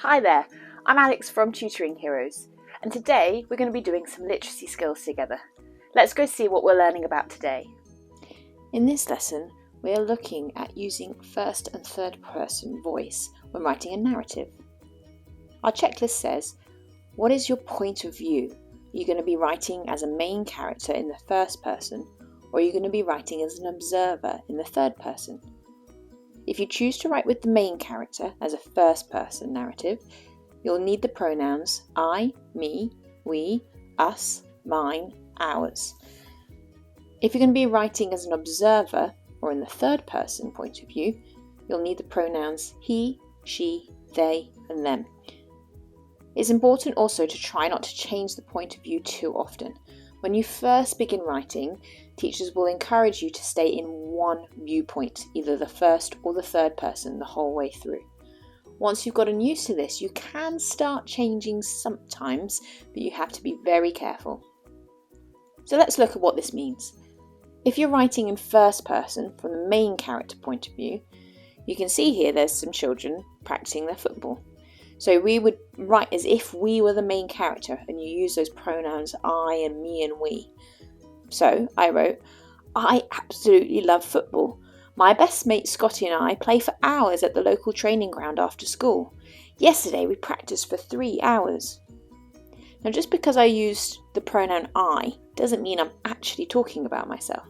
Hi there, I'm Alex from Tutoring Heroes, and today we're going to be doing some literacy skills together. Let's go see what we're learning about today. In this lesson, we are looking at using first and third person voice when writing a narrative. Our checklist says, what is your point of view? Are you going to be writing as a main character in the first person, or are you going to be writing as an observer in the third person? If you choose to write with the main character as a first person narrative, you'll need the pronouns I, me, we, us, mine, ours. If you're going to be writing as an observer or in the third person point of view, you'll need the pronouns he, she, they, and them. It's important also to try not to change the point of view too often. When you first begin writing, teachers will encourage you to stay in one viewpoint, either the first or the third person, the whole way through. Once you've gotten used to this, you can start changing sometimes, but you have to be very careful. So let's look at what this means. If you're writing in first person from the main character point of view, you can see here there's some children practicing their football. So we would write as if we were the main character, and you use those pronouns I and me and we. So I wrote, I absolutely love football. My best mate Scotty and I play for hours at the local training ground after school. Yesterday we practiced for 3 hours. Now just because I used the pronoun I doesn't mean I'm actually talking about myself.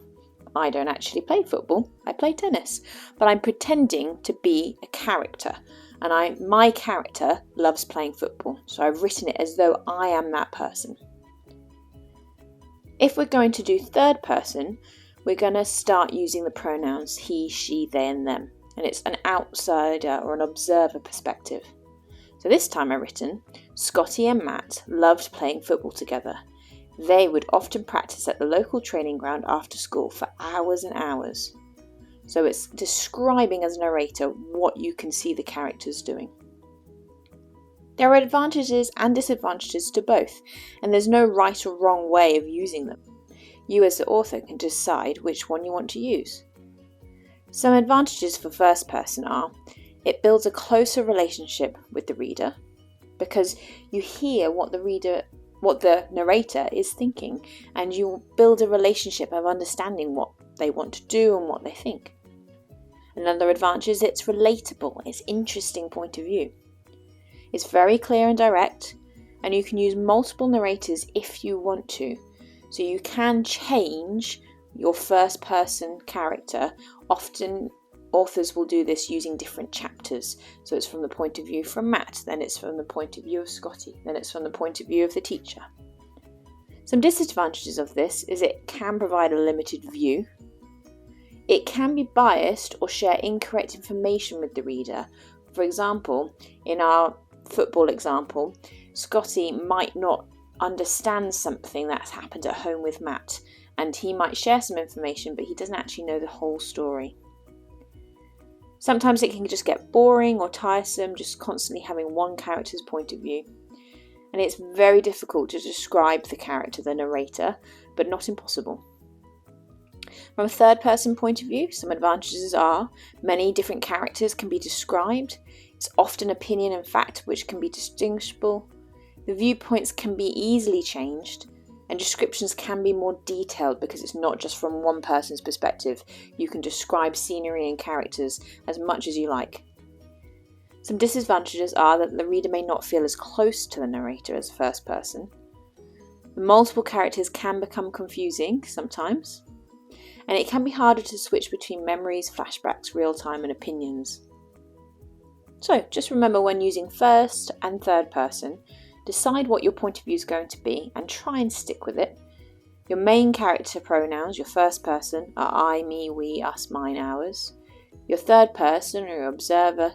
I don't actually play football, I play tennis, but I'm pretending to be a character. And my character loves playing football, so I've written it as though I am that person. If we're going to do third person, we're going to start using the pronouns he, she, they, and them. And it's an outsider or an observer perspective. So this time I've written, Scotty and Matt loved playing football together. They would often practice at the local training ground after school for hours and hours. So it's describing as a narrator what you can see the characters doing. There are advantages and disadvantages to both, and there's no right or wrong way of using them. You as the author can decide which one you want to use. Some advantages for first person are, it builds a closer relationship with the reader, because you hear what the narrator is thinking, and you build a relationship of understanding what they want to do and what they think. Another advantage is it's relatable, it's interesting point of view. It's very clear and direct, and you can use multiple narrators if you want to. So you can change your first person character. Often authors will do this using different chapters. So it's from the point of view from Matt, then it's from the point of view of Scotty, then it's from the point of view of the teacher. Some disadvantages of this is it can provide a limited view. It can be biased or share incorrect information with the reader. For example, in our football example, Scotty might not understand something that's happened at home with Matt, and he might share some information, but he doesn't actually know the whole story. Sometimes it can just get boring or tiresome, just constantly having one character's point of view. And it's very difficult to describe the character, the narrator, but not impossible. From a third person point of view, some advantages are many different characters can be described. It's often opinion and fact which can be distinguishable. The viewpoints can be easily changed, and descriptions can be more detailed because it's not just from one person's perspective. You can describe scenery and characters as much as you like. Some disadvantages are that the reader may not feel as close to the narrator as first person. The multiple characters can become confusing sometimes, and it can be harder to switch between memories, flashbacks, real time, and opinions. So just remember, when using first and third person, decide what your point of view is going to be and try and stick with it. Your main character pronouns, your first person, are I, me, we, us, mine, ours. Your third person, or your observer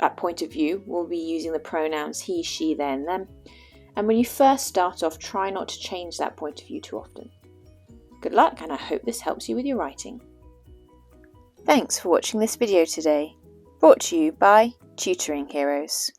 at point of view, will be using the pronouns he, she, they, and them. And when you first start off, try not to change that point of view too often. Good luck, and I hope this helps you with your writing. Thanks for watching this video today, brought to you by Tutoring Heroes.